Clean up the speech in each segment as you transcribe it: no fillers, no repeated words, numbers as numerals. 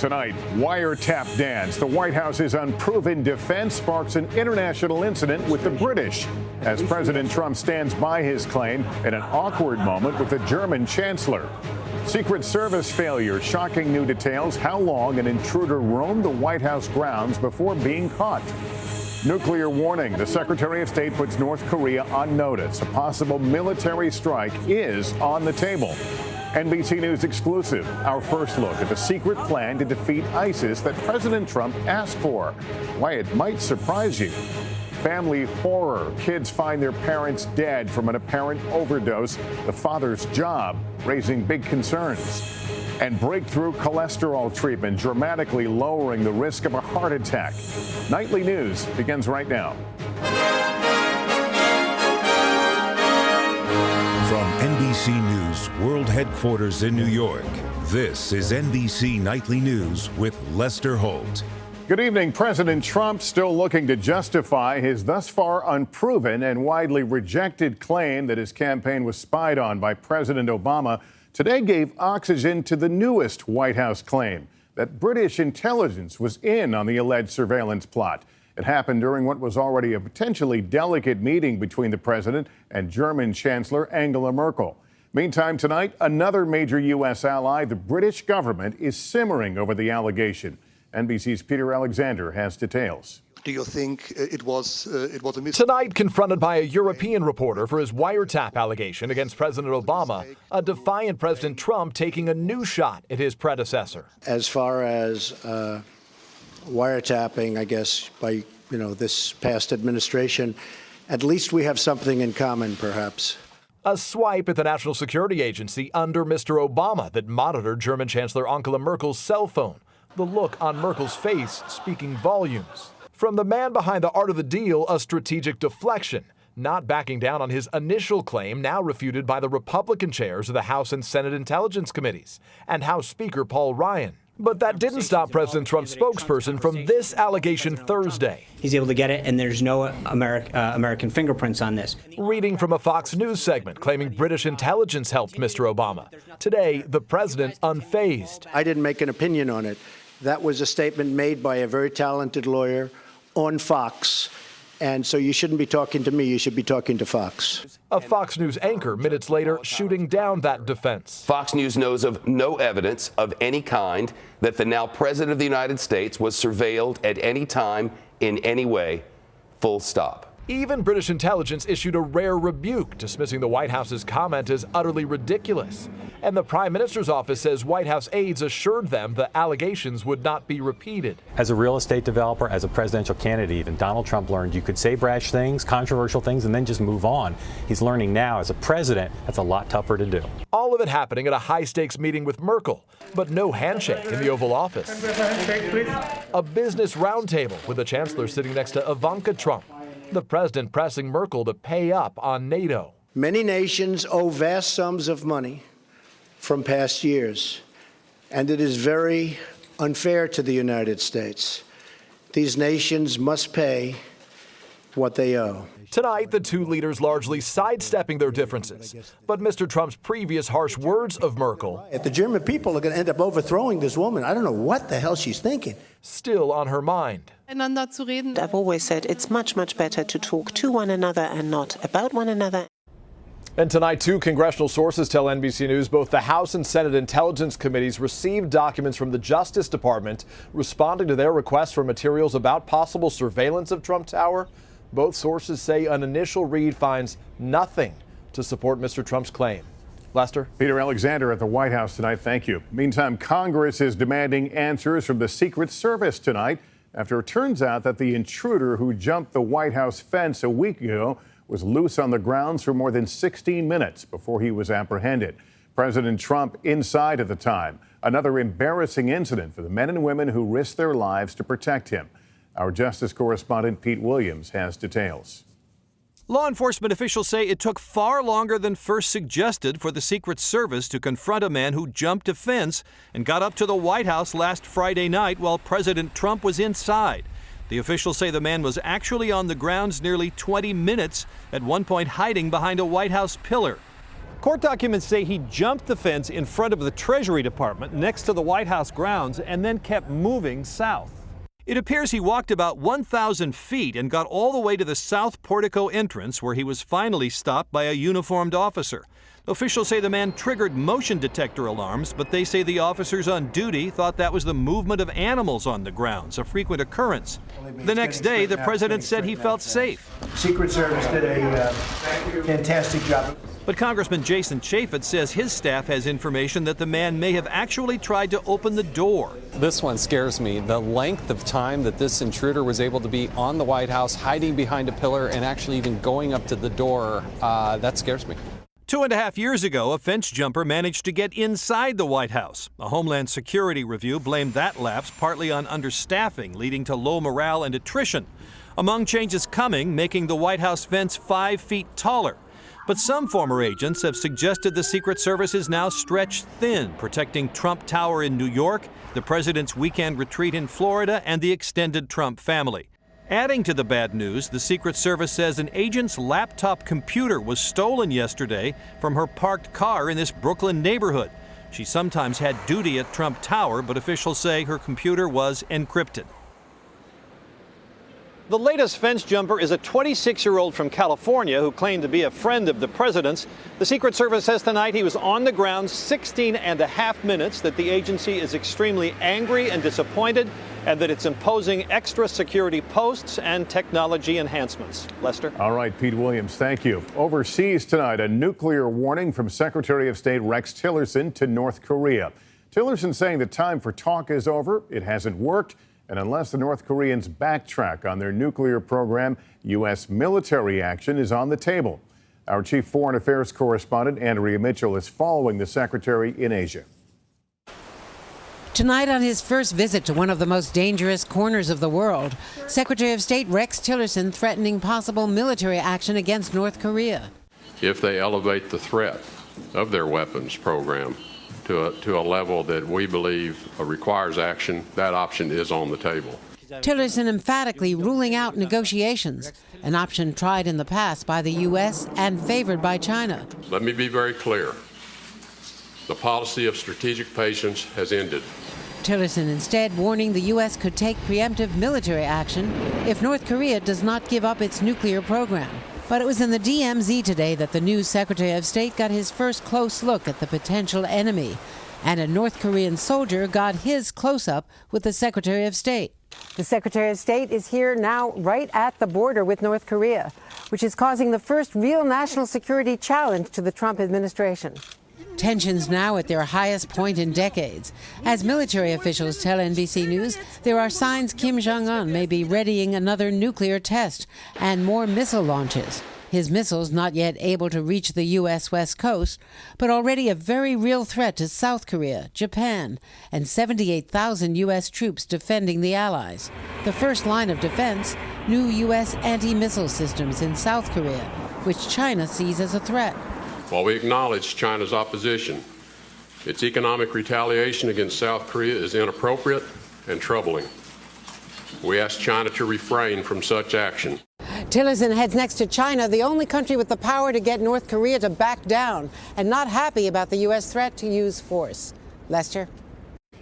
Tonight, wiretap dance. The White House's unproven defense sparks an international incident with the British as President Trump stands by his claim in an awkward moment with the German chancellor. Secret Service failure, shocking new details, how long an intruder roamed the White House grounds before being caught. Nuclear warning. The Secretary of State puts North Korea on notice. A possible military strike is on the table. NBC News exclusive. Our first look at the secret plan to defeat ISIS that President Trump asked for. Why it might surprise you. Family horror. Kids find their parents dead from an apparent overdose. The father's job raising big concerns. And breakthrough cholesterol treatment dramatically lowering the risk of a heart attack. Nightly News begins right now. From NBC News World Headquarters in New York, this is NBC Nightly News with Lester Holt. Good evening. President Trump still looking to justify his thus far unproven and widely rejected claim that his campaign was spied on by President Obama today gave oxygen to the newest White House claim that British intelligence was in on the alleged surveillance plot. It happened during what was already a potentially delicate meeting between the president and German Chancellor Angela Merkel. Meantime, tonight, another major U.S. ally, the British government, is simmering over the allegation. NBC's Peter Alexander has details. Do you think it was a mistake? Tonight, confronted by a European reporter for his wiretap allegation against President Obama, a defiant President Trump taking a new shot at his predecessor. As far as wiretapping, I guess, by this past administration, at least we have something in common, perhaps. A swipe at the National Security Agency under Mr. Obama that monitored German Chancellor Angela Merkel's cell phone. The look on Merkel's face speaking volumes. From the man behind the art of the deal, a strategic deflection, not backing down on his initial claim, now refuted by the Republican chairs of the House and Senate Intelligence Committees and House Speaker Paul Ryan. But that didn't stop President Trump's spokesperson from this allegation Thursday. He's able to get it, and there's no American fingerprints on this. Reading from a Fox News segment claiming British intelligence helped Mr. Obama. Today, the president unfazed. I didn't make an opinion on it. That was a statement made by a very talented lawyer on Fox. And so you shouldn't be talking to me, you should be talking to Fox. A Fox News anchor minutes later shooting down that defense. Fox News knows of no evidence of any kind that the now President of the United States was surveilled at any time in any way, full stop. Even British intelligence issued a rare rebuke, dismissing the White House's comment as utterly ridiculous. And the Prime Minister's office says White House aides assured them the allegations would not be repeated. As a real estate developer, as a presidential candidate, even Donald Trump learned you could say brash things, controversial things, and then just move on. He's learning now, as a president, that's a lot tougher to do. All of it happening at a high-stakes meeting with Merkel, but no handshake in the Oval Office. A business roundtable with the chancellor sitting next to Ivanka Trump. The president pressing Merkel to pay up on NATO. Many nations owe vast sums of money from past years, and it is very unfair to the United States. These nations must pay what they owe. Tonight, the two leaders largely sidestepping their differences. But Mr. Trump's previous harsh words of Merkel, if the German people are going to end up overthrowing this woman, I don't know what the hell she's thinking. Still on her mind. I've always said it's much, much better to talk to one another and not about one another. And tonight, two congressional sources tell NBC News both the House and Senate Intelligence Committees received documents from the Justice Department responding to their requests for materials about possible surveillance of Trump Tower. Both sources say an initial read finds nothing to support Mr. Trump's claim. Lester? Peter Alexander at the White House tonight. Thank you. Meantime, Congress is demanding answers from the Secret Service tonight after it turns out that the intruder who jumped the White House fence a week ago was loose on the grounds for more than 16 minutes before he was apprehended. President Trump inside at the time. Another embarrassing incident for the men and women who risked their lives to protect him. Our Justice correspondent Pete Williams has details. Law enforcement officials say it took far longer than first suggested for the Secret Service to confront a man who jumped a fence and got up to the White House last Friday night while President Trump was inside. The officials say the man was actually on the grounds nearly 20 minutes, at one point hiding behind a White House pillar. Court documents say he jumped the fence in front of the Treasury Department next to the White House grounds and then kept moving south. It appears he walked about 1,000 feet and got all the way to the south portico entrance, where he was finally stopped by a uniformed officer. Officials say the man triggered motion detector alarms, but they say the officers on duty thought that was the movement of animals on the grounds, a frequent occurrence. The next day, the president said he felt safe. Secret Service did a fantastic job. But Congressman Jason Chaffetz says his staff has information that the man may have actually tried to open the door. This one scares me. The length of time that this intruder was able to be on the White House, hiding behind a pillar, and actually even going up to the door, that scares me. 2.5 years ago, a fence jumper managed to get inside the White House. A Homeland Security review blamed that lapse partly on understaffing, leading to low morale and attrition. Among changes coming, making the White House fence 5 feet taller. But some former agents have suggested the Secret Service is now stretched thin, protecting Trump Tower in New York, the president's weekend retreat in Florida, and the extended Trump family. Adding to the bad news, the Secret Service says an agent's laptop computer was stolen yesterday from her parked car in this Brooklyn neighborhood. She sometimes had duty at Trump Tower, but officials say her computer was encrypted. The latest fence jumper is a 26-year-old from California who claimed to be a friend of the president's. The Secret Service says tonight he was on the ground 16.5 minutes, that the agency is extremely angry and disappointed, and that it's imposing extra security posts and technology enhancements. Lester? All right, Pete Williams, thank you. Overseas tonight, a nuclear warning from Secretary of State Rex Tillerson to North Korea. Tillerson saying the time for talk is over. It hasn't worked. And unless the North Koreans backtrack on their nuclear program, U.S. military action is on the table. Our chief foreign affairs correspondent, Andrea Mitchell, is following the secretary in Asia. Tonight, on his first visit to one of the most dangerous corners of the world, Secretary of State Rex Tillerson threatening possible military action against North Korea. If they elevate the threat of their weapons program to a level that we believe requires action, that option is on the table. Tillerson emphatically ruling out negotiations, an option tried in the past by the U.S. and favored by China. Let me be very clear. The policy of strategic patience has ended. Tillerson instead warning the U.S. could take preemptive military action if North Korea does not give up its nuclear program. But it was in the DMZ today that the new Secretary of State got his first close look at the potential enemy. And a North Korean soldier got his close-up with the Secretary of State. The Secretary of State is here now right at the border with North Korea, which is causing the first real national security challenge to the Trump administration. Tensions now at their highest point in decades. As military officials tell NBC News, there are signs Kim Jong-un may be readying another nuclear test and more missile launches. His missiles not yet able to reach the U.S. West Coast, but already a very real threat to South Korea, Japan, and 78,000 U.S. troops defending the allies. The first line of defense, new U.S. anti-missile systems in South Korea, which China sees as a threat. While we acknowledge China's opposition, its economic retaliation against South Korea is inappropriate and troubling. We ask China to refrain from such action. Tillerson heads next to China, the only country with the power to get North Korea to back down, and not happy about the U.S. threat to use force. Lester?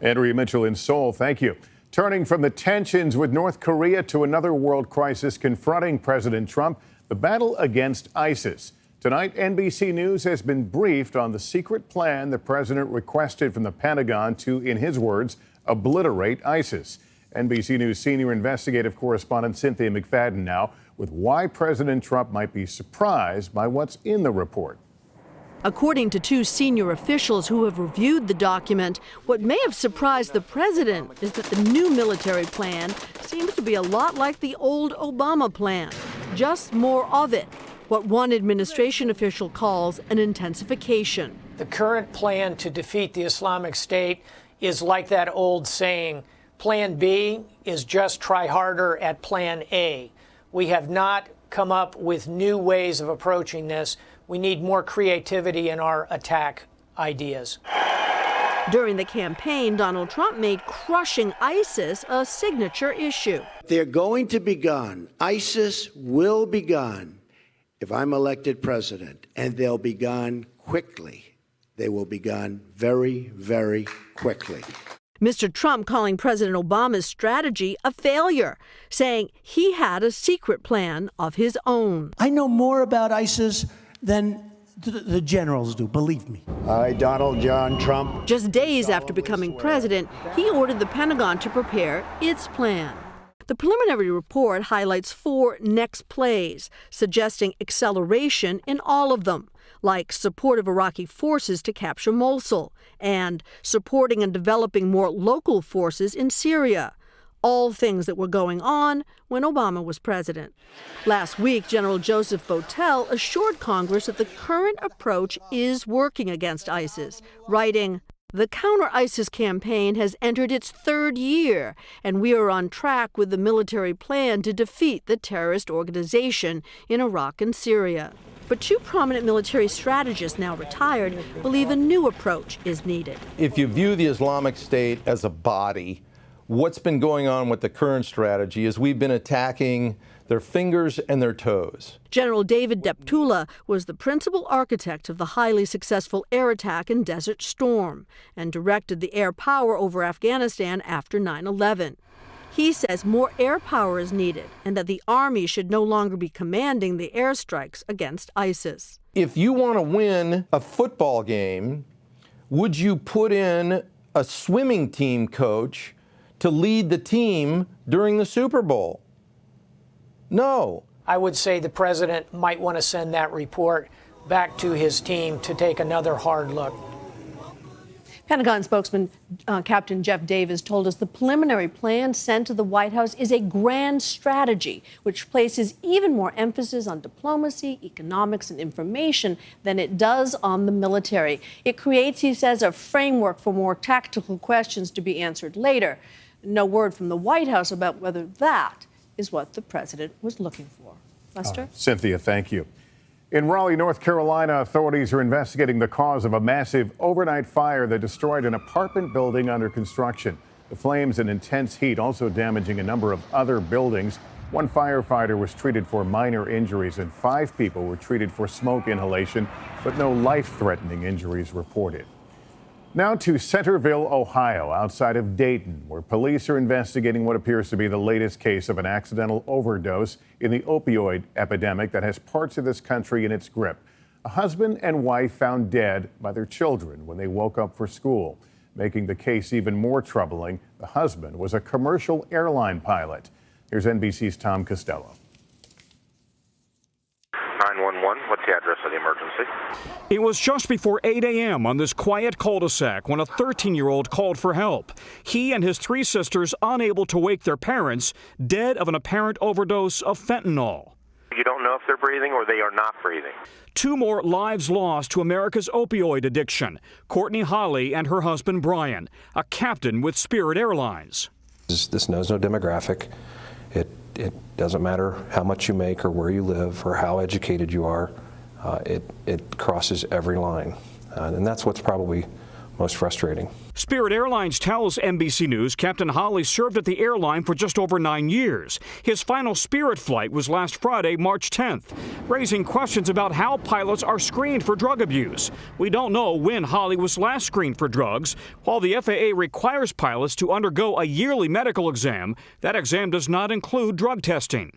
Andrea Mitchell in Seoul, thank you. Turning from the tensions with North Korea to another world crisis confronting President Trump, the battle against ISIS. Tonight, NBC News has been briefed on the secret plan the president requested from the Pentagon to, in his words, obliterate ISIS. NBC News senior investigative correspondent Cynthia McFadden now with why President Trump might be surprised by what's in the report. According to two senior officials who have reviewed the document, what may have surprised the president is that the new military plan seems to be a lot like the old Obama plan, just more of it. What one administration official calls an intensification. The current plan to defeat the Islamic State is like that old saying, Plan B is just try harder at Plan A. We have not come up with new ways of approaching this. We need more creativity in our attack ideas. During the campaign, Donald Trump made crushing ISIS a signature issue. They're going to be gone. ISIS will be gone if I'm elected president, and they'll be gone quickly. They will be gone very, very quickly. Mr. Trump calling President Obama's strategy a failure, saying he had a secret plan of his own. I know more about ISIS than the generals do, believe me. I, Donald John Trump. Just days after becoming president, he ordered the Pentagon to prepare its plan. The preliminary report highlights 4 next plays, suggesting acceleration in all of them, like support of Iraqi forces to capture Mosul and supporting and developing more local forces in Syria, all things that were going on when Obama was president. Last week, General Joseph Votel assured Congress that the current approach is working against ISIS, writing, "The counter-ISIS campaign has entered its 3rd year, and we are on track with the military plan to defeat the terrorist organization in Iraq and Syria." But 2 prominent military strategists, now retired, believe a new approach is needed. If you view the Islamic State as a body, what's been going on with the current strategy is we've been attacking their fingers and their toes. General David Deptula was the principal architect of the highly successful air attack in Desert Storm and directed the air power over Afghanistan after 9/11. He says more air power is needed and that the Army should no longer be commanding the airstrikes against ISIS. If you want to win a football game, would you put in a swimming team coach to lead the team during the Super Bowl? No. I would say the president might want to send that report back to his team to take another hard look. Pentagon spokesman Captain Jeff Davis told us the preliminary plan sent to the White House is a grand strategy, which places even more emphasis on diplomacy, economics, and information than it does on the military. It creates, he says, a framework for more tactical questions to be answered later. No word from the White House about whether that is what the president was looking for. Lester? Cynthia, thank you. In Raleigh, North Carolina, authorities are investigating the cause of a massive overnight fire that destroyed an apartment building under construction. The flames and intense heat also damaging a number of other buildings. 1 firefighter was treated for minor injuries and 5 people were treated for smoke inhalation, but no life-threatening injuries reported. Now to Centerville, Ohio, outside of Dayton, where police are investigating what appears to be the latest case of an accidental overdose in the opioid epidemic that has parts of this country in its grip. A husband and wife found dead by their children when they woke up for school. Making the case even more troubling, the husband was a commercial airline pilot. Here's NBC's Tom Costello. 911, what's the address of the emergency? It was just before 8 a.m. on this quiet cul-de-sac when a 13-year-old called for help. He and his 3 sisters unable to wake their parents, dead of an apparent overdose of fentanyl. You don't know if they're breathing or they are not breathing. 2 more lives lost to America's opioid addiction. Courtney Holly and her husband Brian, a captain with Spirit Airlines. This knows no demographic. It doesn't matter how much you make or where you live or how educated you are. It crosses every line. And that's what's probably most frustrating. Spirit Airlines tells NBC News Captain Holly served at the airline for just over 9 years. His final Spirit flight was last Friday, March 10th, raising questions about how pilots are screened for drug abuse. We don't know when Holly was last screened for drugs. While the FAA requires pilots to undergo a yearly medical exam, that exam does not include drug testing.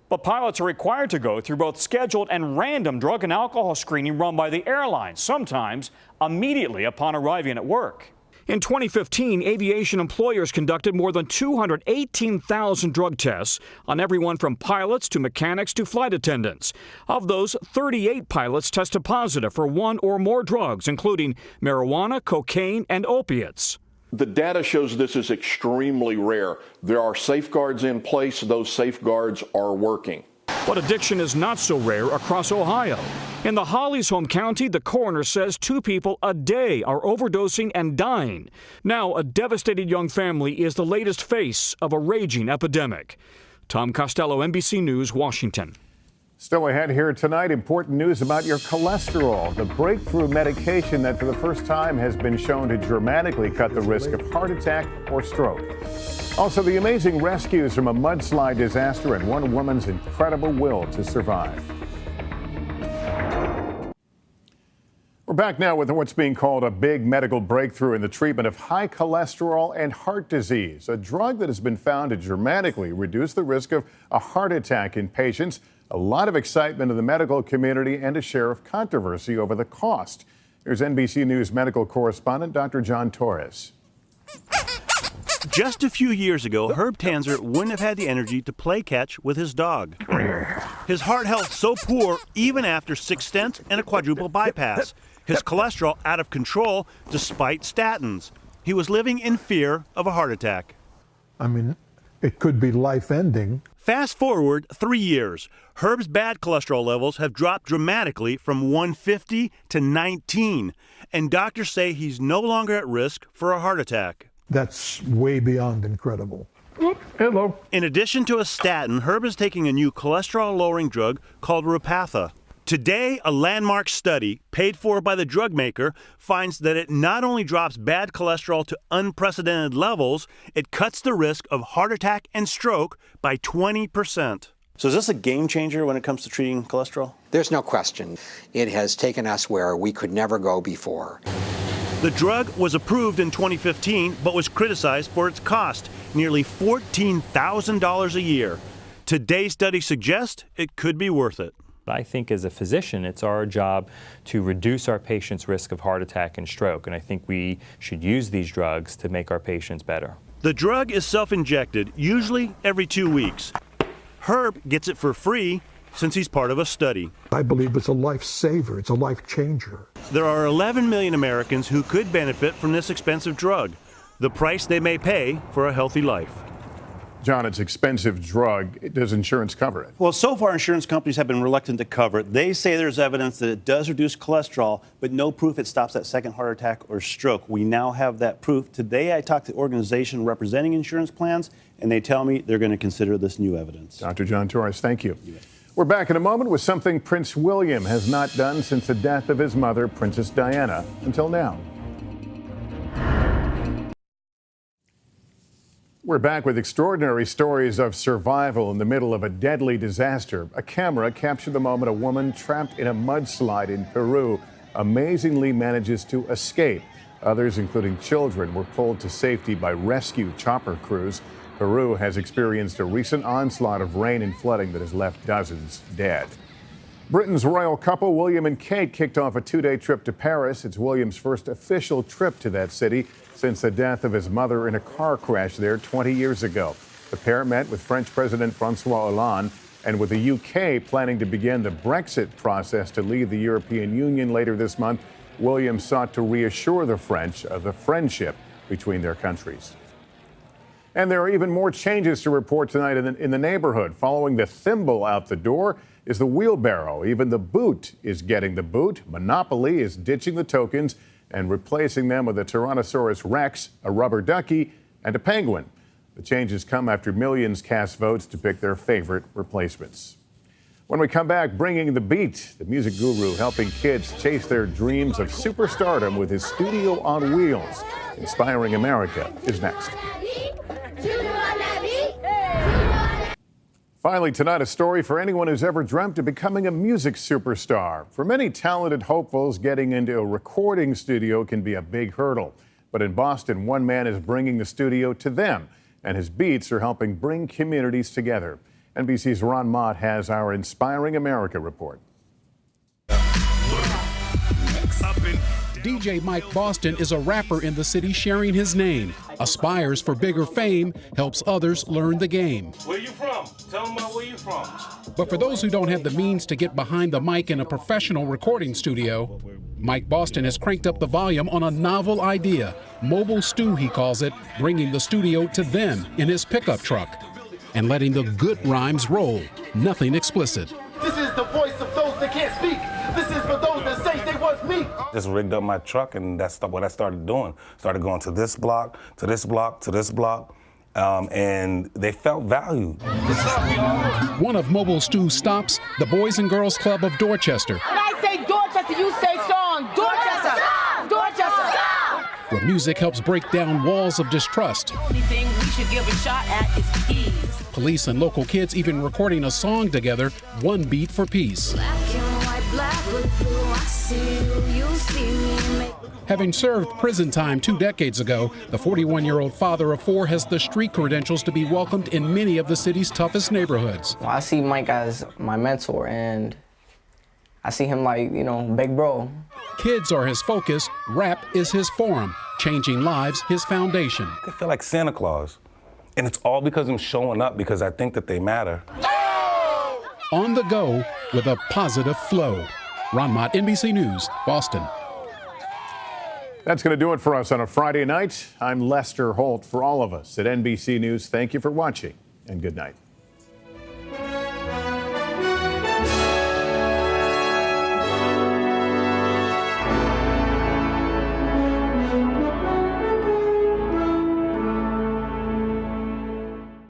But pilots are required to go through both scheduled and random drug and alcohol screening run by the airline, sometimes immediately upon arriving at work. In 2015, aviation employers conducted more than 218,000 drug tests on everyone from pilots to mechanics to flight attendants. Of those, 38 pilots tested positive for 1 or more drugs, including marijuana, cocaine, and opiates. The data shows this is extremely rare. There are safeguards in place. Those safeguards are working. But addiction is not so rare across Ohio. In the Holly's home county, the coroner says 2 people a day are overdosing and dying. Now, a devastated young family is the latest face of a raging epidemic. Tom Costello, NBC News, Washington. Still ahead here tonight, important news about your cholesterol, the breakthrough medication that for the first time has been shown to dramatically cut the risk of heart attack or stroke. Also, the amazing rescues from a mudslide disaster and one woman's incredible will to survive. We're back. back now with what's being called a big medical breakthrough in the treatment of high cholesterol and heart disease, a drug that has been found to dramatically reduce the risk of a heart attack in patients. A lot of excitement in the medical community and a share of controversy over the cost. Here's NBC News medical correspondent Dr. John Torres. Just a few years ago, Herb Tanzer wouldn't have had the energy to play catch with his dog. His heart health so poor even after 6 stents and a quadruple bypass. His cholesterol out of control despite statins. He was living in fear of a heart attack. I mean, it could be life-ending. Fast forward 3 years. Herb's bad cholesterol levels have dropped dramatically from 150 to 19, and doctors say he's no longer at risk for a heart attack. That's way beyond incredible. Hello. In addition to a statin, Herb is taking a new cholesterol-lowering drug called Repatha. Today, a landmark study, paid for by the drug maker, finds that it not only drops bad cholesterol to unprecedented levels, it cuts the risk of heart attack and stroke by 20%. So is this a game changer when it comes to treating cholesterol? There's no question. It has taken us where we could never go before. The drug was approved in 2015, but was criticized for its cost, nearly $14,000 a year. Today's study suggests it could be worth it. I think as a physician, it's our job to reduce our patients' risk of heart attack and stroke, and I think we should use these drugs to make our patients better. The drug is self-injected, usually every 2 weeks. Herb gets it for free since he's part of a study. I believe it's a lifesaver. It's a life changer. There are 11 million Americans who could benefit from this expensive drug, the price they may pay for a healthy life. John, it's an expensive drug. Does insurance cover it? Well, so far insurance companies have been reluctant to cover it. They say there's evidence that it does reduce cholesterol, but no proof it stops that second heart attack or stroke. We now have that proof. Today I talked to the organization representing insurance plans, and they tell me they're going to consider this new evidence. Dr. John Torres, thank you. We're back in a moment with something Prince William has not done since the death of his mother, Princess Diana, until now. We're back with extraordinary stories of survival in the middle of a deadly disaster. A camera captured the moment a woman trapped in a mudslide in Peru amazingly manages to escape. Others, including children, were pulled to safety by rescue chopper crews. Peru has experienced a recent onslaught of rain and flooding that has left dozens dead. Britain's royal couple, William and Kate, kicked off a 2-day trip to Paris. It's William's first official trip to that city since the death of his mother in a car crash there 20 years ago. The pair met with French President Francois Hollande, and with the UK planning to begin the Brexit process to leave the European Union later this month, William sought to reassure the French of the friendship between their countries. And there are even more changes to report tonight in the neighborhood. Following the thimble out the door is the wheelbarrow. Even the boot is getting the boot. Monopoly is ditching the tokens and replacing them with a Tyrannosaurus Rex, a rubber ducky, and a penguin. The changes come after millions cast votes to pick their favorite replacements. When we come back, bringing the beat, the music guru helping kids chase their dreams of superstardom with his studio on wheels. Inspiring America is next. Finally tonight, a story for anyone who's ever dreamt of becoming a music superstar. For many talented hopefuls, getting into a recording studio can be a big hurdle. But in Boston, one man is bringing the studio to them, and his beats are helping bring communities together. NBC's Ron Mott has our Inspiring America report. DJ Mike Boston is a rapper in the city sharing his name, aspires for bigger fame, helps others learn the game. Where you from? Tell them where you from. But for those who don't have the means to get behind the mic in a professional recording studio, Mike Boston has cranked up the volume on a novel idea, Mobile Stew he calls it, bringing the studio to them in his pickup truck and letting the good rhymes roll, nothing explicit. This is the voice of those that can't speak. This is for those that say they was me. Just rigged up my truck, and that's what I started doing. Started going to this block, to this block, to this block, and they felt valued. One of Mobile Stew's stops, the Boys and Girls Club of Dorchester. When I say Dorchester, you say strong. Dorchester! Dorchester! Where music helps break down walls of distrust. The only thing we should give a shot at is peace. Police and local kids even recording a song together, One Beat for Peace. Black and white, black with Having served prison time 2 decades ago, the 41-year-old father of 4 has the street credentials to be welcomed in many of the city's toughest neighborhoods. Well, I see Mike as my mentor, and I see him like, big bro. Kids are his focus, rap is his forum, changing lives his foundation. I feel like Santa Claus. And it's all because I'm showing up because I think that they matter. On the go with a positive flow. Ron Mott, NBC News, Boston. That's going to do it for us on a Friday night. I'm Lester Holt. For all of us at NBC News, thank you for watching and good night.